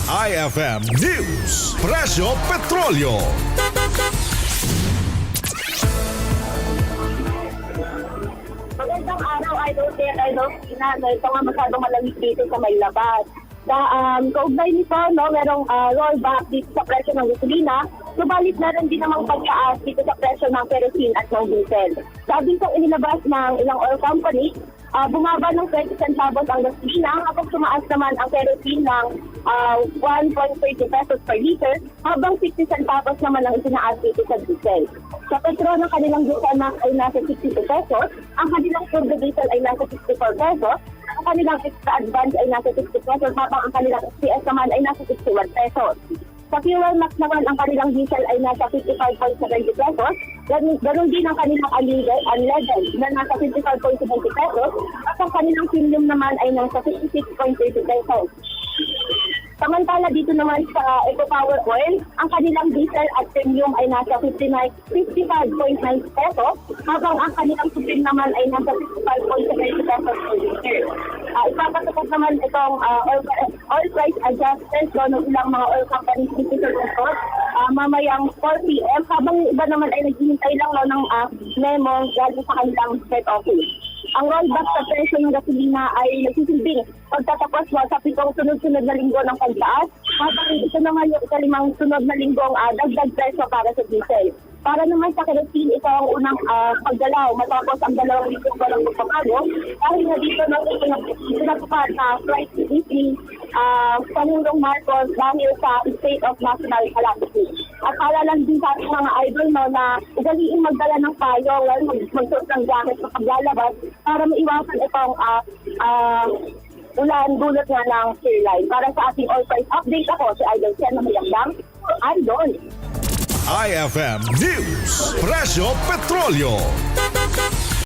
IFM News, Presyo Petrolyo. Magandang araw, Idol Ted, Idol Tina. Ito nga masyadong malamig dito sa may labas. Kaugnay nito, merong rollback dito sa presyo ng gasolina. Subalit na rin din namang pagtaas dito sa presyo ng kerosene at ng diesel. Sabi kong inilabas ng ilang oil company, bumaba ng 20 centavos ang gasolina habang tumaas naman ang kerosene ng 1.30 pesos per liter habang 60 centavos naman ang itinaas dito sa diesel. Sa petrol ng kanilang diesel ay nasa 62 pesos, ang kanilang turbo diesel ay nasa 64 pesos, ang kanilang extra advance ay nasa 60 pesos habang ang kanilang SPS naman ay nasa 61 pesos. Sa fuel max naman, ang kanilang diesel ay nasa 55.70 pesos. Ganon din ang kanilang unleaded na nasa 55.70 pesos at ang kanilang premium naman ay nasa 56.30 pesos. Samantala dito naman sa EcoPower Oil, ang kanilang diesel at premium ay nasa 55.9 pesos habang ang kanilang supreme naman ay nasa 55.70 pesos per liter. Ipapatupad naman itong oil price adjustment ng ilang mga oil companies dito sa Luzon mamayang 4 p.m. habang yung iba naman ay naghihintay lang ng memo galing sa kanilang head office. Ang rollback sa presyo ng gasolina ay nagsisilbing pagtatapos sa 7 sunod-sunod na linggo ng pagtaas habang ito naman yung ikalimang sunod na linggong dagdag presyo para sa diesel. Para naman sa kerosene, ito ang unang paggalaw matapos ang 2 linggong walang magpapago dahil na dito nang pinatupad na flight ni Pangulong Marcos dahil sa state of national calamity. At para lang din sa ating mga idol na ugaliin magdala ng payo, magsuot ng jacket sa paglalabas para maiwasan itong ulan dulot nga ng airline. Para sa ating oil price update, ako si Idol Ken na mayagdang Idol. IFM News, Presyo Petrolyo.